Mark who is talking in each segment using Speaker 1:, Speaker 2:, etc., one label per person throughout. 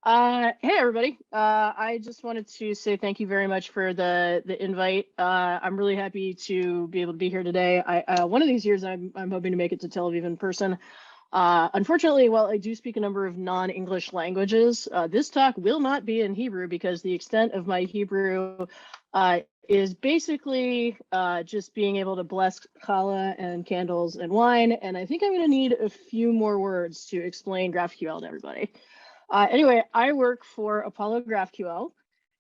Speaker 1: Hey everybody. I just wanted to say thank you very much for the invite. I'm really happy to be able to be here today. One of these years I'm hoping to make it to Tel Aviv in person. Unfortunately, while I do speak a number of non-English languages, this talk will not be in Hebrew because the extent of my Hebrew is basically just being able to bless challah and candles and wine. And I think I'm going to need a few more words to explain GraphQL to everybody. Anyway, I work for Apollo GraphQL,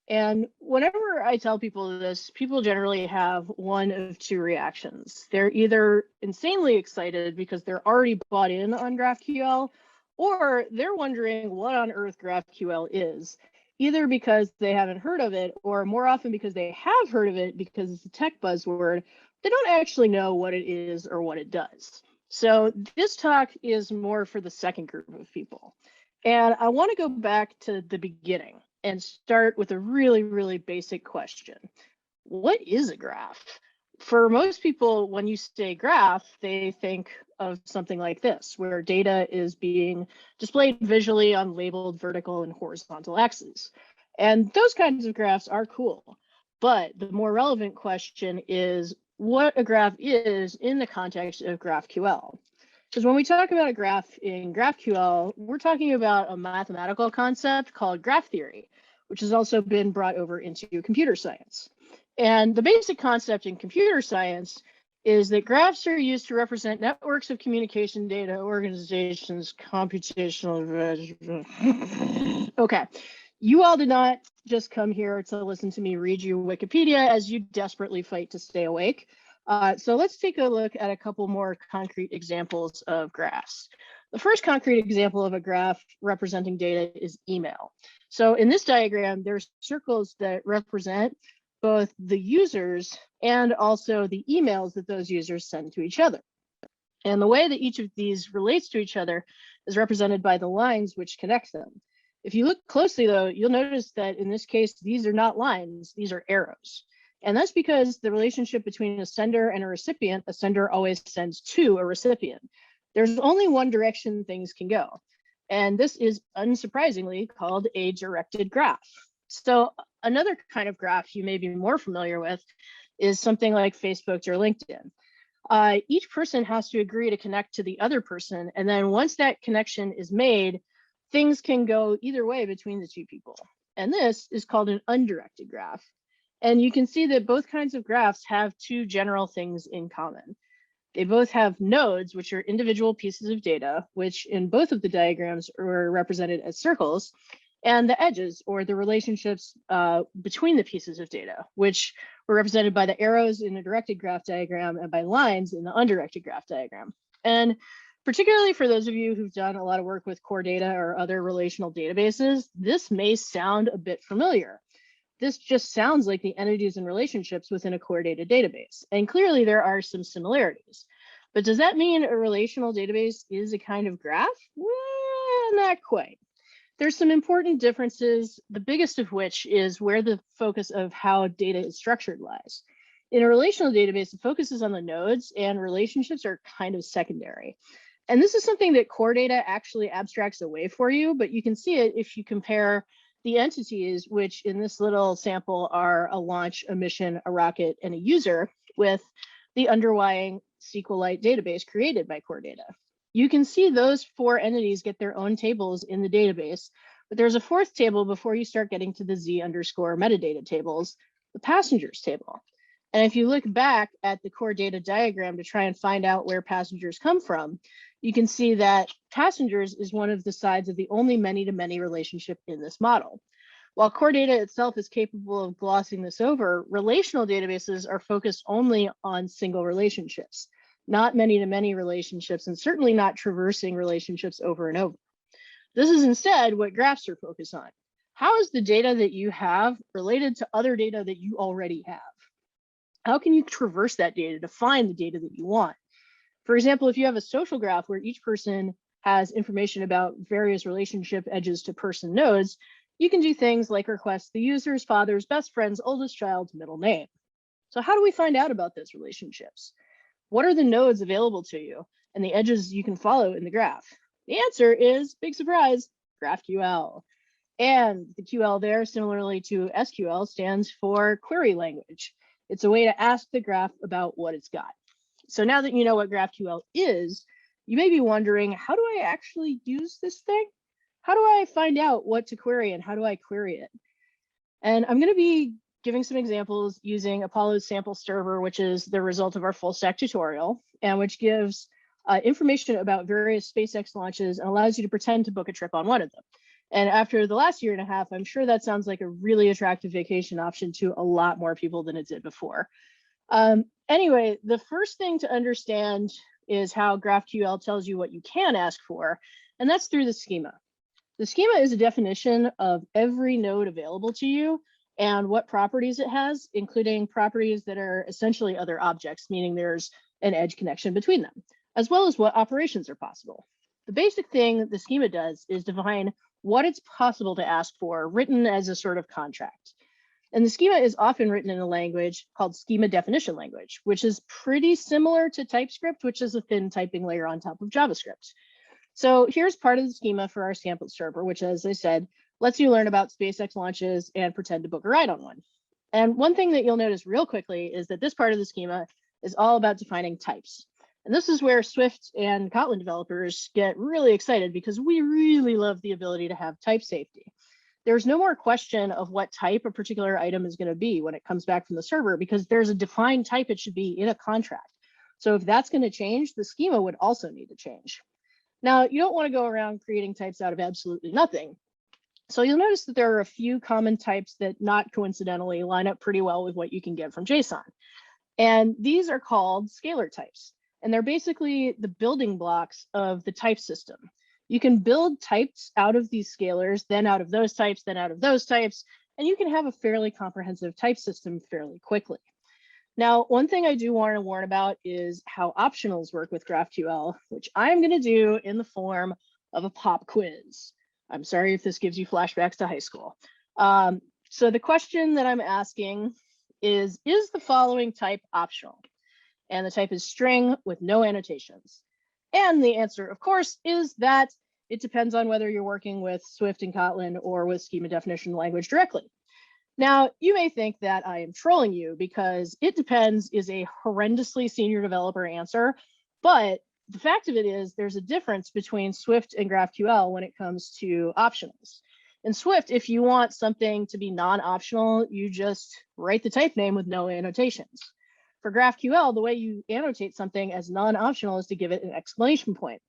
Speaker 1: and whenever I tell people this, people generally have one of two reactions. They're either insanely excited because they're already bought in on GraphQL, or they're wondering what on earth GraphQL is, either because they haven't heard of it, or more often because they have heard of it because it's a tech buzzword. They don't actually know what it is or what it does. So this talk is more for the second group of people. And I want to go back to the beginning and start with a really, really basic question. What is a graph? For most people, when you say graph, they think of something like this, where data is being displayed visually on labeled vertical and horizontal axes. And those kinds of graphs are cool. But the more relevant question is what a graph is in the context of GraphQL. Because when we talk about a graph in GraphQL, we're talking about a mathematical concept called graph theory, which has also been brought over into computer science. And the basic concept in computer science is that graphs are used to represent networks of communication data, organizations, computational. Okay, you all did not just come here to listen to me read you Wikipedia as you desperately fight to stay awake. So let's take a look at a couple more concrete examples of graphs. The first concrete example of a graph representing data is email. So in this diagram, there's circles that represent both the users and also the emails that those users send to each other. And the way that each of these relates to each other is represented by the lines which connect them. If you look closely, though, you'll notice that in this case, these are not lines, these are arrows. And that's because the relationship between a sender and a sender always sends to a recipient. There's only one direction things can go. And this is unsurprisingly called a directed graph. So another kind of graph you may be more familiar with is something like Facebook or LinkedIn. Each person has to agree to connect to the other person. And then once that connection is made, things can go either way between the two people. And this is called an undirected graph. And you can see that both kinds of graphs have two general things in common. They both have nodes, which are individual pieces of data, which in both of the diagrams are represented as circles, and the edges, or the relationships between the pieces of data, which were represented by the arrows in the directed graph diagram and by lines in the undirected graph diagram. And particularly for those of you who've done a lot of work with core data or other relational databases, this may sound a bit familiar. This just sounds like the entities and relationships within a core data database. And clearly there are some similarities. But does that mean a relational database is a kind of graph? Well, not quite. There's some important differences, the biggest of which is where the focus of how data is structured lies. In a relational database, the focus is on the nodes and relationships are kind of secondary. And this is something that core data actually abstracts away for you, but you can see it if you compare the entities, which in this little sample are a launch, a mission, a rocket, and a user, with the underlying SQLite database created by core data. You can see those four entities get their own tables in the database, but there's a fourth table before you start getting to the Z underscore metadata tables, the passengers table. And if you look back at the core data diagram to try and find out where passengers come from, you can see that passengers is one of the sides of the only many-to-many relationship in this model. While core data itself is capable of glossing this over, relational databases are focused only on single relationships, not many-to-many relationships, and certainly not traversing relationships over and over. This is instead what graphs are focused on. How is the data that you have related to other data that you already have? How can you traverse that data to find the data that you want? For example, if you have a social graph where each person has information about various relationship edges to person nodes, you can do things like request the user's father's best friend's oldest child's middle name. So how do we find out about those relationships? What are the nodes available to you and the edges you can follow in the graph? The answer is, big surprise, GraphQL. And the QL there, similarly to SQL, stands for query language. It's a way to ask the graph about what it's got. So now that you know what GraphQL is, you may be wondering, how do I actually use this thing? How do I find out what to query and how do I query it? And I'm going to be giving some examples using Apollo's sample server, which is the result of our full stack tutorial, and which gives information about various SpaceX launches and allows you to pretend to book a trip on one of them. And after the last year and a half, I'm sure that sounds like a really attractive vacation option to a lot more people than it did before. Anyway, the first thing to understand is how GraphQL tells you what you can ask for, and that's through the schema. The schema is a definition of every node available to you and what properties it has, including properties that are essentially other objects, meaning there's an edge connection between them, as well as what operations are possible. The basic thing the schema does is define what it's possible to ask for, written as a sort of contract. And the schema is often written in a language called schema definition language, which is pretty similar to TypeScript, which is a thin typing layer on top of JavaScript. So here's part of the schema for our sample server, which, as I said, lets you learn about SpaceX launches and pretend to book a ride on one. And one thing that you'll notice real quickly is that this part of the schema is all about defining types. And this is where Swift and Kotlin developers get really excited because we really love the ability to have type safety. There's no more question of what type a particular item is going to be when it comes back from the server because there's a defined type it should be in a contract. So if that's going to change, the schema would also need to change. Now, you don't want to go around creating types out of absolutely nothing. So you'll notice that there are a few common types that not coincidentally line up pretty well with what you can get from JSON. And these are called scalar types. And they're basically the building blocks of the type system. You can build types out of these scalars, then out of those types, then out of those types, and you can have a fairly comprehensive type system fairly quickly. Now, one thing I do want to warn about is how optionals work with GraphQL, which I'm going to do in the form of a pop quiz. I'm sorry if this gives you flashbacks to high school. So the question that I'm asking is the following type optional? And the type is string with no annotations. And the answer, of course, is that it depends on whether you're working with Swift and Kotlin or with schema definition language directly. Now, you may think that I am trolling you because it depends is a horrendously senior developer answer, but the fact of it is there's a difference between Swift and GraphQL when it comes to optionals. In Swift, if you want something to be non-optional, you just write the type name with no annotations. For GraphQL, the way you annotate something as non-optional is to give it an exclamation point.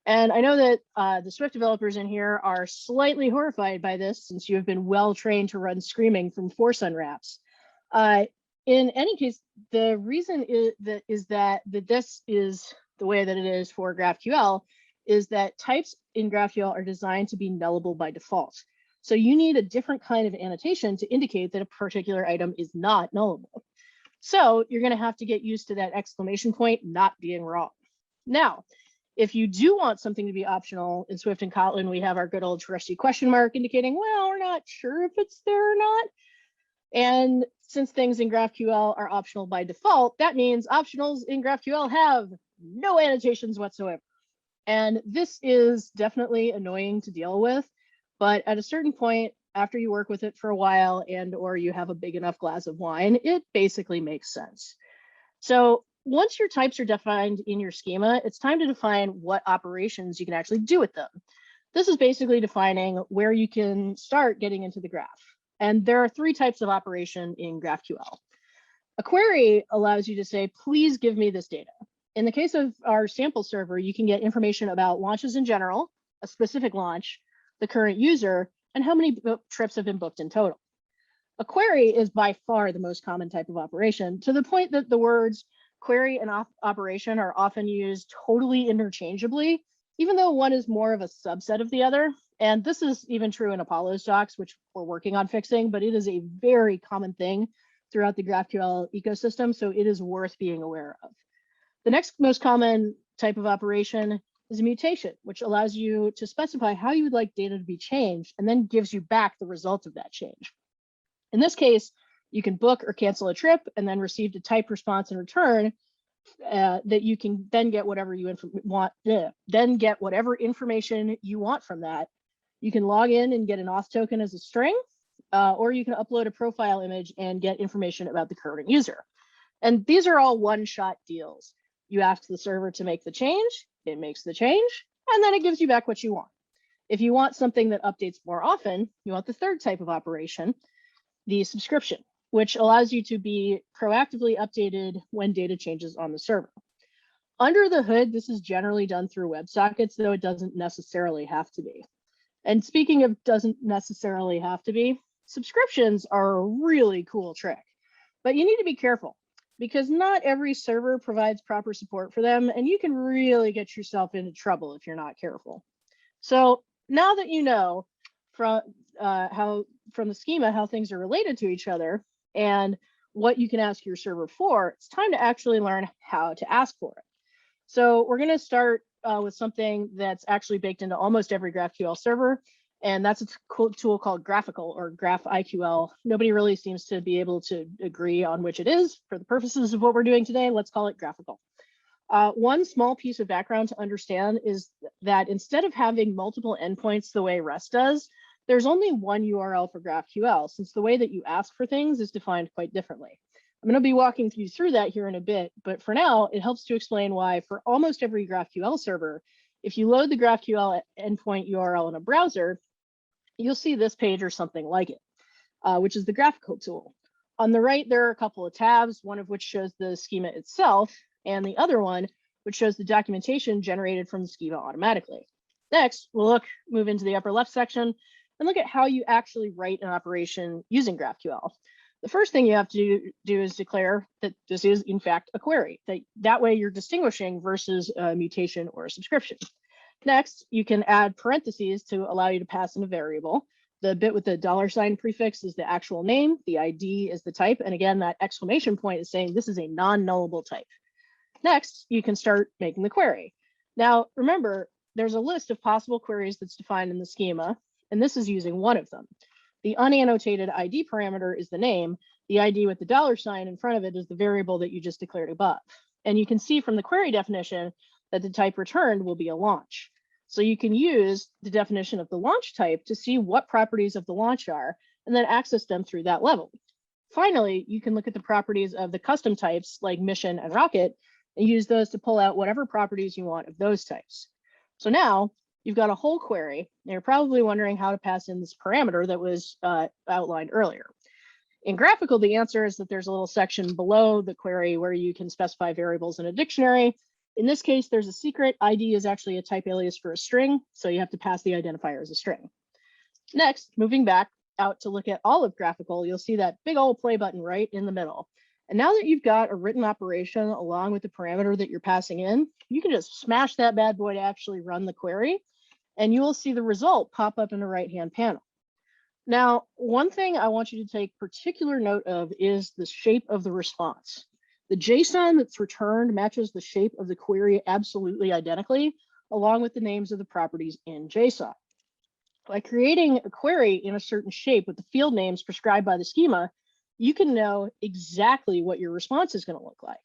Speaker 1: And I know that the Swift developers in here are slightly horrified by this since you have been well trained to run screaming from force unwraps. In any case, the reason is that this is the way that it is for GraphQL is that types in GraphQL are designed to be nullable by default. So you need a different kind of annotation to indicate that a particular item is not nullable. So you're going to have to get used to that exclamation point not being wrong. Now, if you do want something to be optional in Swift and Kotlin, we have our good old trusty question mark indicating, well, we're not sure if it's there or not. And since things in GraphQL are optional by default, that means optionals in GraphQL have no annotations whatsoever. And this is definitely annoying to deal with. But at a certain point, after you work with it for a while and or you have a big enough glass of wine, it basically makes sense. So once your types are defined in your schema, it's time to define what operations you can actually do with them. This is basically defining where you can start getting into the graph. And there are three types of operation in GraphQL. A query allows you to say, please give me this data. In the case of our sample server, you can get information about launches in general, a specific launch, the current user, and how many trips have been booked in total. A query is by far the most common type of operation, to the point that the words query and operation are often used totally interchangeably, even though one is more of a subset of the other. And this is even true in Apollo's docs, which we're working on fixing, but it is a very common thing throughout the GraphQL ecosystem, so it is worth being aware of. The next most common type of operation is a mutation, which allows you to specify how you would like data to be changed and then gives you back the result of that change. In this case, you can book or cancel a trip and then receive a type response in return that you can then get whatever you want, then get whatever information you want from that You can log in and get an auth token as a string, or you can upload a profile image and get information about the current user. And these are all one-shot deals. You ask the server to make the change, it makes the change, and then it gives you back what you want. If you want something that updates more often, you want the third type of operation, the subscription, which allows you to be proactively updated when data changes on the server. Under the hood, this is generally done through WebSockets, though it doesn't necessarily have to be. And speaking of doesn't necessarily have to be, subscriptions are a really cool trick, but you need to be careful because not every server provides proper support for them, and you can really get yourself into trouble if you're not careful. So now that you know from the schema how things are related to each other and what you can ask your server for, it's time to actually learn how to ask for it. So we're going to start with something that's actually baked into almost every GraphQL server, and that's a cool tool called GRAPHOL or GraphQL. Nobody really seems to be able to agree on which it is. For the purposes of what we're doing today, let's call it GRAPHOL. One small piece of background to understand is that instead of having multiple endpoints the way REST does, there's only one URL for GraphQL, since the way that you ask for things is defined quite differently. I'm going to be walking you through that here in a bit, but for now, it helps to explain why for almost every GraphQL server, if you load the GraphQL endpoint URL in a browser, you'll see this page or something like it, which is the GRAPHQL tool. On the right, there are a couple of tabs, one of which shows the schema itself, and the other one, which shows the documentation generated from the schema automatically. Next, we'll move into the upper left section and look at how you actually write an operation using GraphQL. The first thing you have to do is declare that this is, in fact, a query. That way you're distinguishing versus a mutation or a subscription. Next, you can add parentheses to allow you to pass in a variable. The bit with the $ prefix is the actual name, the ID is the type, and again, that exclamation point is saying this is a non-nullable type. Next, you can start making the query. Now, remember, there's a list of possible queries that's defined in the schema, and this is using one of them. The unannotated ID parameter is the name. The ID with the $ in front of it is the variable that you just declared above. And you can see from the query definition that the type returned will be a launch. So you can use the definition of the launch type to see what properties of the launch are, and then access them through that level. Finally, you can look at the properties of the custom types like mission and rocket, and use those to pull out whatever properties you want of those types. So now you've got a whole query, and you're probably wondering how to pass in this parameter that was outlined earlier. In GRAPHQL, the answer is that there's a little section below the query where you can specify variables in a dictionary. In this case, there's a secret. ID is actually a type alias for a string, so you have to pass the identifier as a string. Next, moving back out to look at all of GRAPHQL, you'll see that big old play button right in the middle. And now that you've got a written operation along with the parameter that you're passing in, you can just smash that bad boy to actually run the query, and you will see the result pop up in the right-hand panel. Now, one thing I want you to take particular note of is the shape of the response. The JSON that's returned matches the shape of the query absolutely identically, along with the names of the properties in JSON. By creating a query in a certain shape with the field names prescribed by the schema, you can know exactly what your response is going to look like.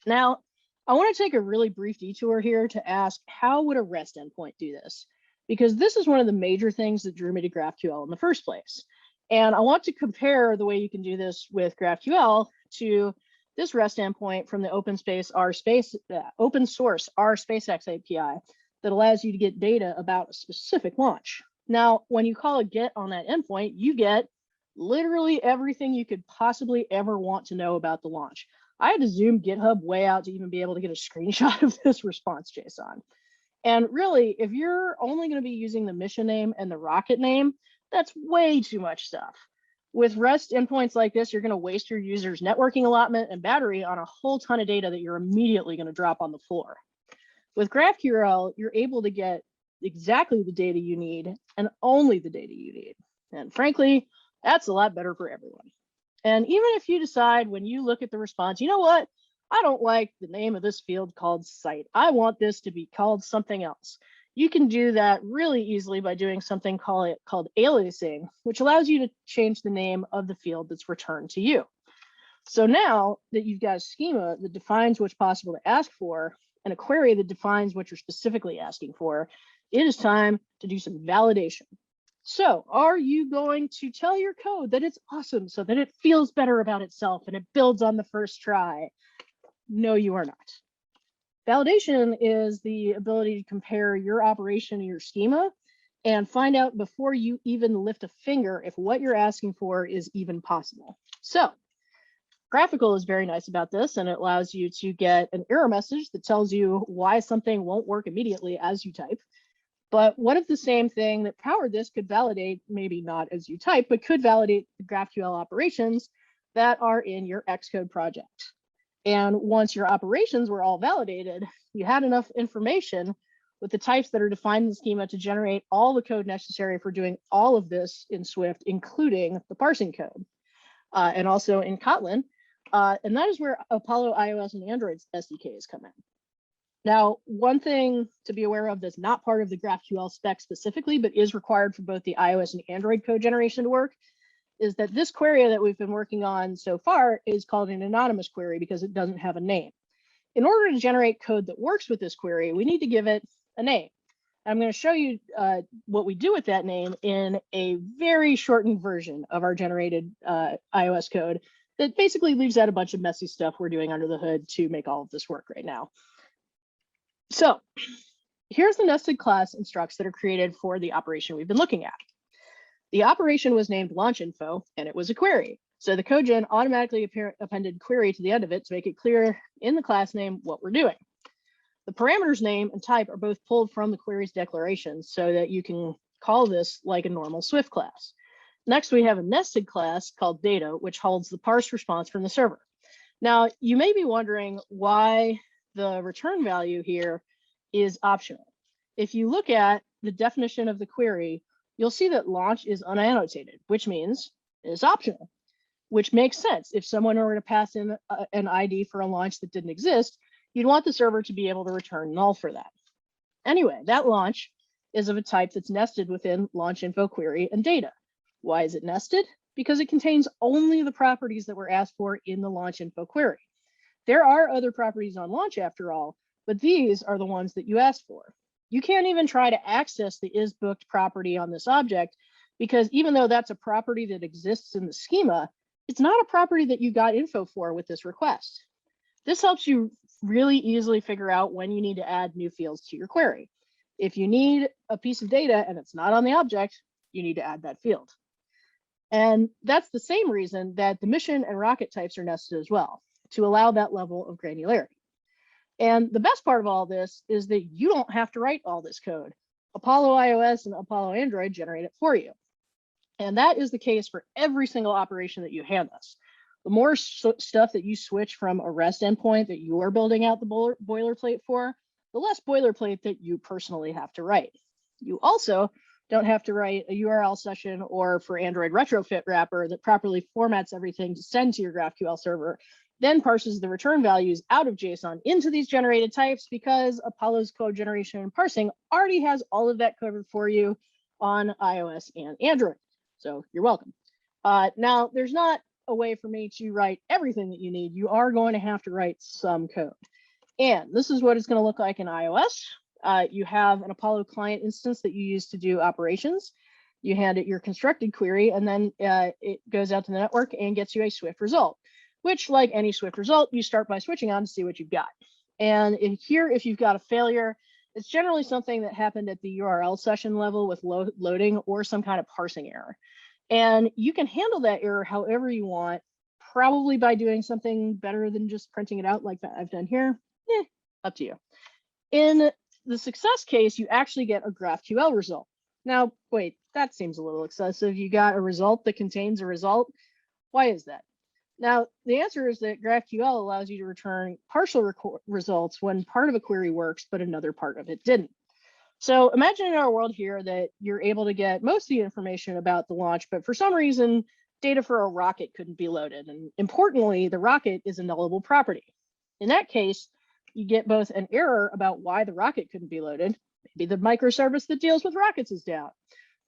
Speaker 1: Now, I want to take a really brief detour here to ask, how would a REST endpoint do this? Because this is one of the major things that drew me to GraphQL in the first place. And I want to compare the way you can do this with GraphQL to this REST endpoint from the open source RSpaceX API that allows you to get data about a specific launch. Now, when you call a get on that endpoint, you get literally everything you could possibly ever want to know about the launch. I had to zoom GitHub way out to even be able to get a screenshot of this response JSON. And really, if you're only going to be using the mission name and the rocket name, that's way too much stuff. With REST endpoints like this, you're going to waste your user's networking allotment and battery on a whole ton of data that you're immediately going to drop on the floor. With GraphQL, you're able to get exactly the data you need and only the data you need. And frankly, that's a lot better for everyone. And even if you decide when you look at the response, you know what? I don't like the name of this field called site. I want this to be called something else. You can do that really easily by doing something called aliasing, which allows you to change the name of the field that's returned to you. So now that you've got a schema that defines what's possible to ask for and a query that defines what you're specifically asking for, it is time to do some validation. So are you going to tell your code that it's awesome so that it feels better about itself and it builds on the first try? No, you are not. Validation is the ability to compare your operation to your schema and find out before you even lift a finger if what you're asking for is even possible. So GRAPHQL is very nice about this, and it allows you to get an error message that tells you why something won't work immediately as you type. But what if the same thing that powered this could validate, maybe not as you type, but could validate the GraphQL operations that are in your Xcode project? And once your operations were all validated, you had enough information with the types that are defined in the schema to generate all the code necessary for doing all of this in Swift, including the parsing code, and also in Kotlin. And that is where Apollo iOS and Android SDKs come in. Now, one thing to be aware of that's not part of the GraphQL spec specifically, but is required for both the iOS and Android code generation to work, is that this query that we've been working on so far is called an anonymous query because it doesn't have a name. In order to generate code that works with this query, we need to give it a name. I'm going to show you what we do with that name in a very shortened version of our generated iOS code that basically leaves out a bunch of messy stuff we're doing under the hood to make all of this work right now. So here's the nested class and structs that are created for the operation we've been looking at. The operation was named launch info, and it was a query. So the CodeGen automatically appended query to the end of it to make it clear in the class name what we're doing. The parameters name and type are both pulled from the query's declaration so that you can call this like a normal Swift class. Next, we have a nested class called data, which holds the parse response from the server. Now, you may be wondering why the return value here is optional. If you look at the definition of the query, you'll see that launch is unannotated, which means it's optional, which makes sense. If someone were to pass in an ID for a launch that didn't exist, you'd want the server to be able to return null for that. Anyway, that launch is of a type that's nested within launch info query and data. Why is it nested? Because it contains only the properties that were asked for in the launch info query. There are other properties on launch after all, but these are the ones that you asked for. You can't even try to access the isBooked property on this object because even though that's a property that exists in the schema, it's not a property that you got info for with this request. This helps you really easily figure out when you need to add new fields to your query. If you need a piece of data and it's not on the object, you need to add that field. And that's the same reason that the mission and rocket types are nested as well, to allow that level of granularity. And the best part of all this is that you don't have to write all this code. Apollo iOS and Apollo Android generate it for you. And that is the case for every single operation that you hand us. The more stuff that you switch from a REST endpoint that you are building out the boilerplate for, the less boilerplate that you personally have to write. You also don't have to write a URL session or for Android retrofit wrapper that properly formats everything to send to your GraphQL server, then parses the return values out of JSON into these generated types because Apollo's code generation and parsing already has all of that covered for you on iOS and Android. So you're welcome. Now, there's not a way for me to write everything that you need. You are going to have to write some code. And this is what it's going to look like in iOS. You have an Apollo client instance that you use to do operations. You hand it your constructed query, and then it goes out to the network and gets you a Swift result, which, like any Swift result, you start by switching on to see what you've got. And if you've got a failure, it's generally something that happened at the URL session level with loading or some kind of parsing error. And you can handle that error however you want, probably by doing something better than just printing it out like that I've done here. Up to you. In the success case, you actually get a GraphQL result. Now, wait, that seems a little excessive. You got a result that contains a result. Why is that? Now, the answer is that GraphQL allows you to return partial results when part of a query works, but another part of it didn't. So imagine in our world here that you're able to get most of the information about the launch, but for some reason, data for a rocket couldn't be loaded. And importantly, the rocket is a nullable property. In that case, you get both an error about why the rocket couldn't be loaded, maybe the microservice that deals with rockets is down,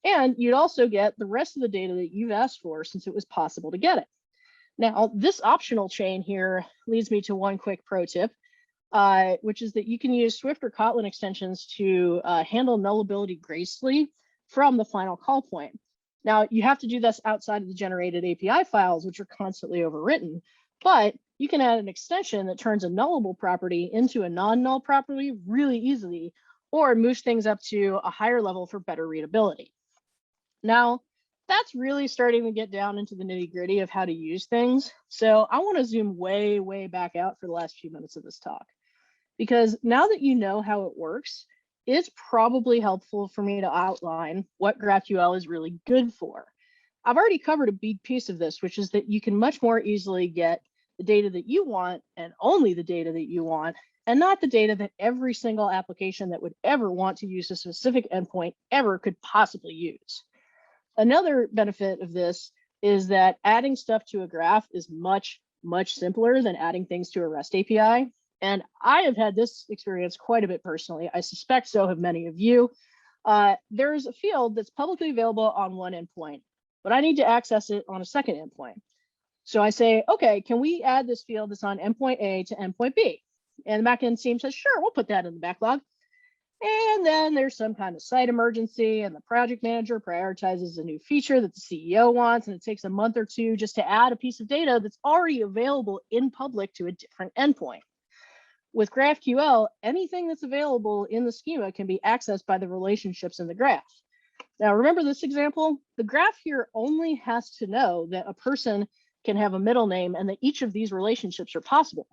Speaker 1: and you'd also get the rest of the data that you've asked for since it was possible to get it. Now, this optional chain here leads me to one quick pro tip, which is that you can use Swift or Kotlin extensions to handle nullability gracefully from the final call point. Now, you have to do this outside of the generated API files, which are constantly overwritten, but you can add an extension that turns a nullable property into a non-null property really easily, or moves things up to a higher level for better readability. Now, that's really starting to get down into the nitty-gritty of how to use things. So I want to zoom way, way back out for the last few minutes of this talk, because now that you know how it works, it's probably helpful for me to outline what GraphQL is really good for. I've already covered a big piece of this, which is that you can much more easily get the data that you want and only the data that you want, and not the data that every single application that would ever want to use a specific endpoint ever could possibly use. Another benefit of this is that adding stuff to a graph is much, much simpler than adding things to a REST API. And I have had this experience quite a bit personally. I suspect so have many of you. There's a field that's publicly available on one endpoint, but I need to access it on a second endpoint. So I say, okay, can we add this field that's on endpoint A to endpoint B? And the backend team says, sure, we'll put that in the backlog. And then there's some kind of site emergency, and the project manager prioritizes a new feature that the CEO wants, and it takes a month or two just to add a piece of data that's already available in public to a different endpoint. With GraphQL, anything that's available in the schema can be accessed by the relationships in the graph. Now, remember this example? The graph here only has to know that a person can have a middle name and that each of these relationships are possible.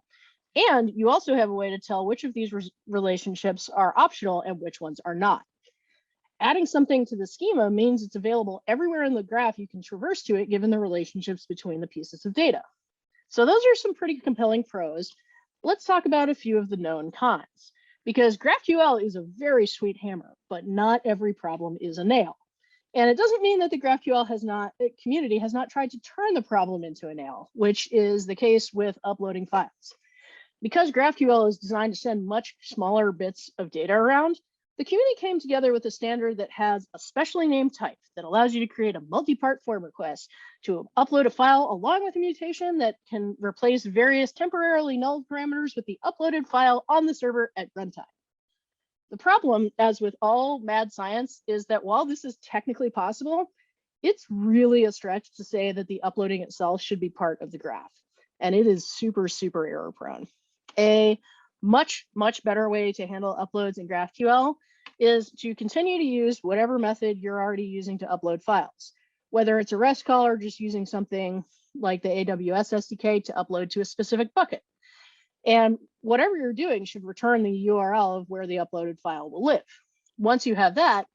Speaker 1: And you also have a way to tell which of these relationships are optional and which ones are not. Adding something to the schema means it's available everywhere in the graph you can traverse to it, given the relationships between the pieces of data. So those are some pretty compelling pros. Let's talk about a few of the known cons, because GraphQL is a very sweet hammer, but not every problem is a nail. And it doesn't mean that the GraphQL community has not tried to turn the problem into a nail, which is the case with uploading files. Because GraphQL is designed to send much smaller bits of data around, the community came together with a standard that has a specially named type that allows you to create a multi-part form request to upload a file along with a mutation that can replace various temporarily null parameters with the uploaded file on the server at runtime. The problem, as with all mad science, is that while this is technically possible, it's really a stretch to say that the uploading itself should be part of the graph. And it is super, super error prone. A much, much better way to handle uploads in GraphQL is to continue to use whatever method you're already using to upload files, whether it's a REST call or just using something like the AWS SDK to upload to a specific bucket. And whatever you're doing should return the URL of where the uploaded file will live. Once you have that,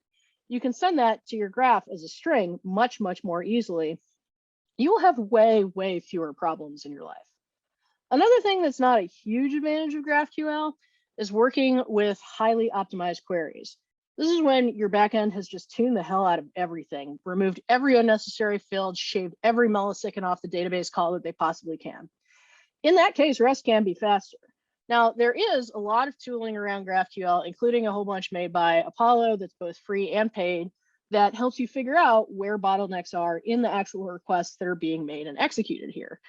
Speaker 1: you can send that to your graph as a string much, much more easily. You will have way, way fewer problems in your life. Another thing that's not a huge advantage of GraphQL is working with highly optimized queries. This is when your backend has just tuned the hell out of everything, removed every unnecessary field, shaved every millisecond off the database call that they possibly can. In that case, REST can be faster. Now, there is a lot of tooling around GraphQL, including a whole bunch made by Apollo that's both free and paid, that helps you figure out where bottlenecks are in the actual requests that are being made and executed here.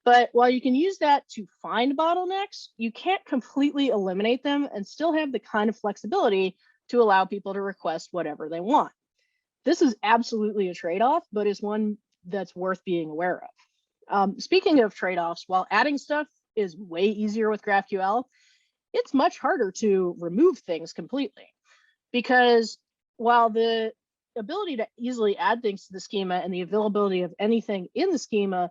Speaker 1: But while you can use that to find bottlenecks, you can't completely eliminate them and still have the kind of flexibility to allow people to request whatever they want. This is absolutely a trade-off, but is one that's worth being aware of. Speaking of trade-offs, while adding stuff is way easier with GraphQL, it's much harder to remove things completely. Because while the ability to easily add things to the schema and the availability of anything in the schema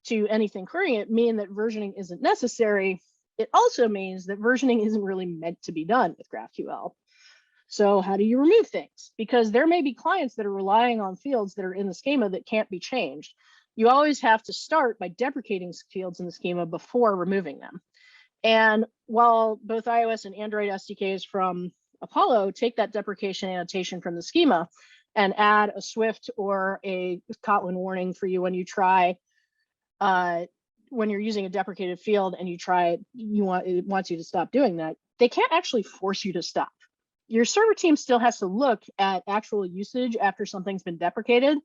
Speaker 1: to anything querying it mean that versioning isn't necessary, it also means that versioning isn't really meant to be done with GraphQL. So how do you remove things? Because there may be clients that are relying on fields that are in the schema that can't be changed. You always have to start by deprecating fields in the schema before removing them. And while both iOS and Android SDKs from Apollo take that deprecation annotation from the schema and add a Swift or a KOTLIN warning for you when you try when you're using a deprecated field and it wants you to stop doing that, they can't actually force you to stop. Your server team still has to look at actual usage after something's been deprecated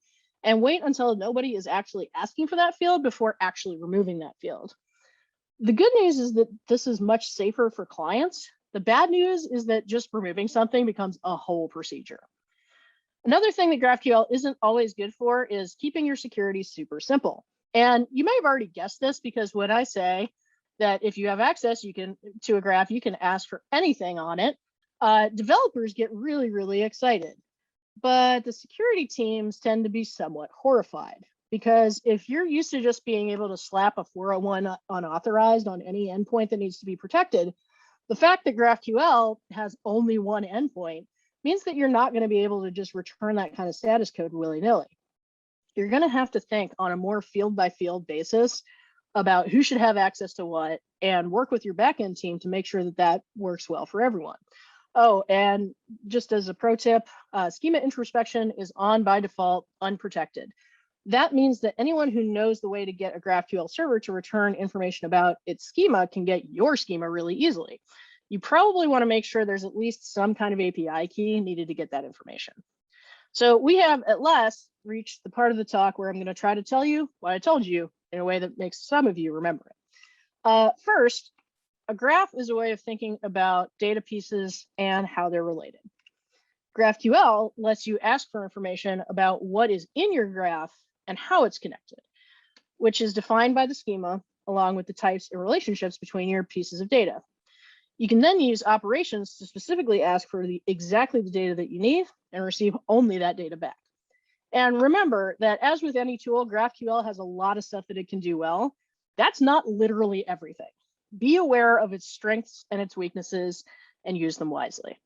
Speaker 1: and wait until nobody is actually asking for that field before actually removing that field. The good news is that this is much safer for clients. The bad news is that just removing something becomes a whole procedure. Another thing that GraphQL isn't always good for is keeping your security super simple. And you may have already guessed this, because when I say that if you have access to a graph, you can ask for anything on it, developers get really, really excited. But the security teams tend to be somewhat horrified, because if you're used to just being able to slap a 401 unauthorized on any endpoint that needs to be protected, the fact that GraphQL has only one endpoint means that you're not going to be able to just return that kind of status code willy-nilly. You're going to have to think on a more field-by-field basis about who should have access to what, and work with your backend team to make sure that that works well for everyone. Oh, and just as a pro tip, schema introspection is on by default unprotected. That means that anyone who knows the way to get a GraphQL server to return information about its schema can get your schema really easily. You probably want to make sure there's at least some kind of API key needed to get that information. So we have at last reached the part of the talk where I'm going to try to tell you what I told you in a way that makes some of you remember it. First, a graph is a way of thinking about data pieces and how they're related. GraphQL lets you ask for information about what is in your graph and how it's connected, which is defined by the schema along with the types and relationships between your pieces of data. You can then use operations to specifically ask for exactly the data that you need and receive only that data back. And remember that, as with any tool, GraphQL has a lot of stuff that it can do well. That's not literally everything. Be aware of its strengths and its weaknesses and use them wisely.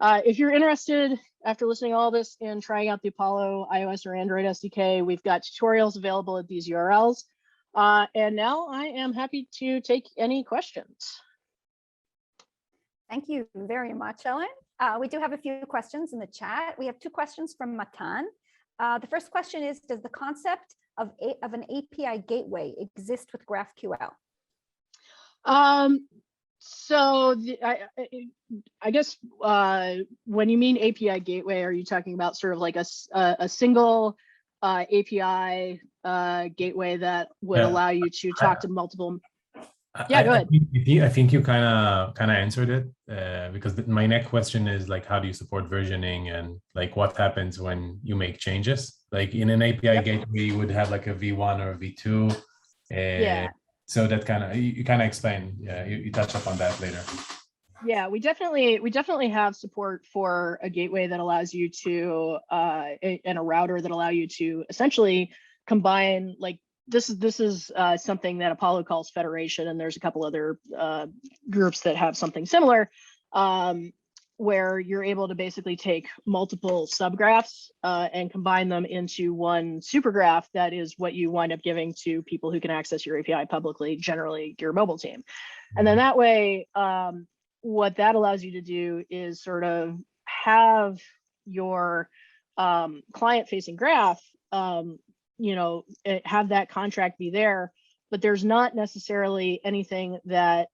Speaker 1: If you're interested, after listening to all this, in trying out the Apollo iOS or Android SDK, we've got tutorials available at these URLs. And now I am happy to take any questions.
Speaker 2: Thank you very much, Ellen. We do have a few questions in the chat. We have two questions from Matan. The first question is, does the concept of an API gateway exist with GraphQL?
Speaker 1: So I guess when you mean API gateway, are you talking about sort of like a single API gateway that would allow you to talk to multiple? Yeah, go ahead.
Speaker 3: I think you kind of answered it, because my next question is like, how do you support versioning, and like what happens when you make changes? Like in an API gateway, you would have like a V1 or a V2.
Speaker 1: Yeah.
Speaker 3: So that you kind of explain. Yeah, you touch up on that later.
Speaker 1: Yeah, we definitely have support for a gateway that allows you to and a router that allow you to essentially combine, like, this is something that Apollo calls federation, and there's a couple other groups that have something similar, where you're able to basically take multiple subgraphs and combine them into one supergraph that is what you wind up giving to people who can access your API publicly, generally your mobile team. And then that way, what that allows you to do is sort of have your client-facing graph have that contract be there, but there's not necessarily anything that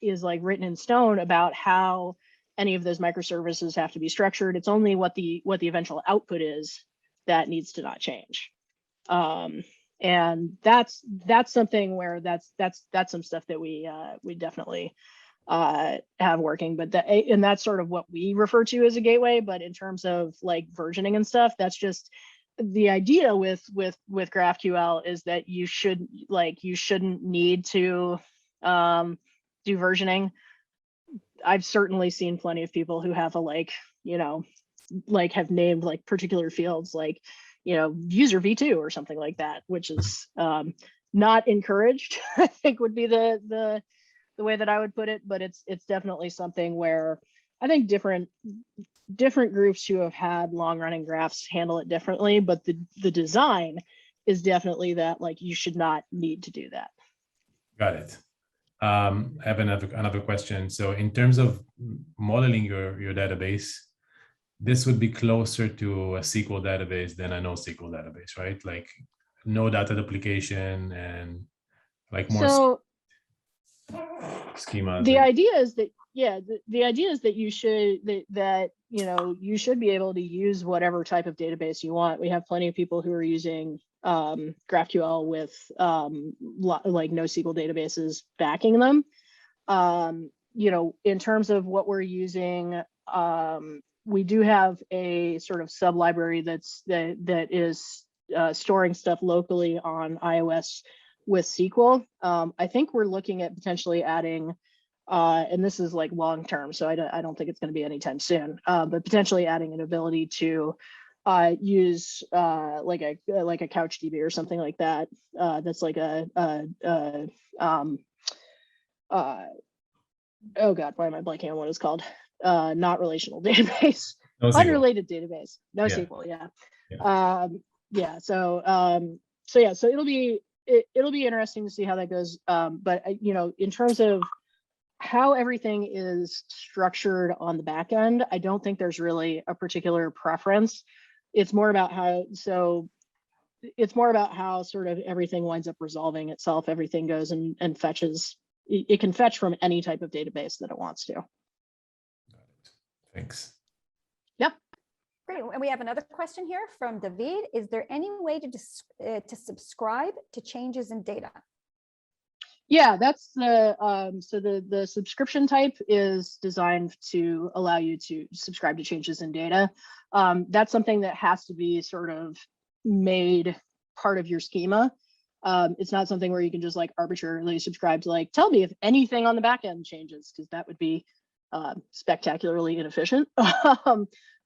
Speaker 1: is like written in stone about how any of those microservices have to be structured. It's only what the eventual output is that needs to not change. And that's something where that's some stuff that we definitely have working, but and that's sort of what we refer to as a gateway. But in terms of like versioning and stuff, that's just the idea with GraphQL is that you shouldn't need to do versioning. I've certainly seen plenty of people who have have named like particular fields like, user V2 or something like that, which is not encouraged, I think would be the way that I would put it. But it's definitely something where I think different groups who have had long running graphs handle it differently, but the design is definitely that, like, you should not need to do that.
Speaker 3: Got it. I have another question. So in terms of modeling your database, this would be closer to a SQL database than a NoSQL database, right? Like no data duplication and like more schemas.
Speaker 1: The idea is that, the idea is that you should be able to use whatever type of database you want. We have plenty of people who are using GraphQL with like NoSQL databases backing them. In terms of what we're using we do have a sort of sub library that is storing stuff locally on iOS with SQL. I think we're looking at potentially adding, and this is like long term, so I don't think it's going to be anytime soon, but potentially adding an ability to use like a couch DB or something like that. That's like oh God, why am I blanking on what it's called? Not relational database,
Speaker 3: No SQL.
Speaker 1: unrelated database, no
Speaker 3: Yeah.
Speaker 1: SQL. Yeah.
Speaker 3: Yeah.
Speaker 1: Yeah. So yeah, so it'll be interesting to see how that goes. But you know, in terms of how everything is structured on the back end, I don't think there's really a particular preference. It's more about how, it's more about how sort of everything winds up resolving itself. Everything goes and fetches. It can fetch from any type of database that it wants to.
Speaker 3: Thanks.
Speaker 1: Yep.
Speaker 2: Great. And we have another question here from David. Is there any way to subscribe to changes in data?
Speaker 1: Yeah, that's the so the subscription type is designed to allow you to subscribe to changes in data. That's something that has to be sort of made part of your schema. It's not something where you can just like arbitrarily subscribe to like, tell me if anything on the back end changes, because that would be spectacularly inefficient.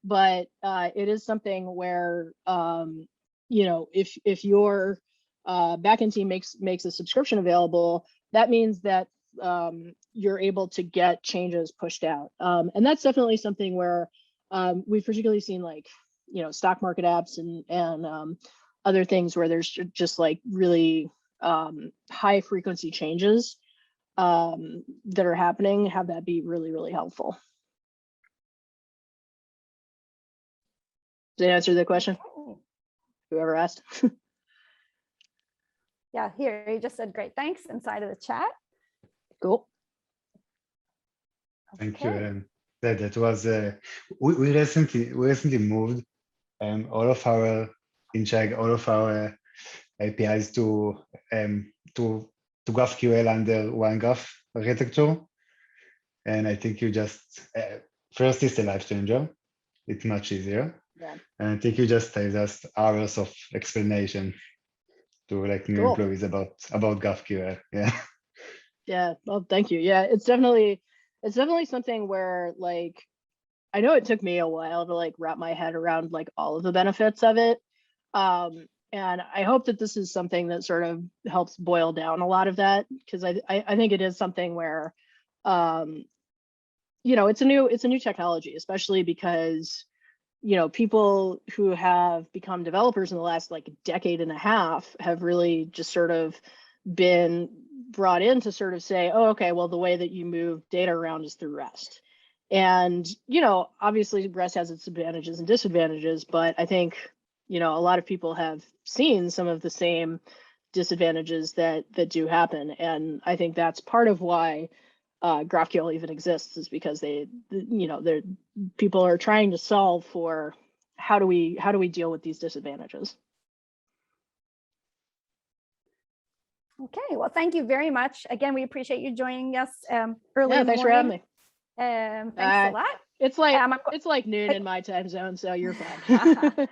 Speaker 1: But it is something where, you know, if your backend team makes a subscription available, that means that you're able to get changes pushed out. And that's definitely something where we've particularly seen, like, you know, stock market apps and other things where there's just like really high frequency changes that are happening, have that be really, really helpful. Does that answer the question? Whoever asked.
Speaker 2: Yeah, here he just said great thanks inside of the chat.
Speaker 1: Cool.
Speaker 4: Thank you. And that was we recently moved all of our in Chegg, all of our APIs to GraphQL under one graph architecture. And I think you just first, it's a life changer. It's much easier.
Speaker 1: Yeah.
Speaker 4: And I think you just saved us hours of explanation to like new employees about GraphQL. Yeah.
Speaker 1: Yeah. Well, thank you. Yeah, it's definitely something where, like, I know it took me a while to like wrap my head around like all of the benefits of it. And I hope that this is something that sort of helps boil down a lot of that, because I think it is something where, you know, it's a new technology, especially because, you know, people who have become developers in the last like decade and a half have really just sort of been brought in to sort of say, oh, okay, well, the way that you move data around is through REST. And, you know, obviously REST has its advantages and disadvantages, but I think, you know, a lot of people have seen some of the same disadvantages that do happen. And I think that's part of why GraphQL even exists, is because people are trying to solve for how do we deal with these disadvantages.
Speaker 2: Okay, well, thank you very much. Again, we appreciate you joining us early in the
Speaker 1: Thanks for having
Speaker 2: morning.
Speaker 1: me.
Speaker 2: Thanks a lot.
Speaker 1: It's like noon in my time zone, so you're fine.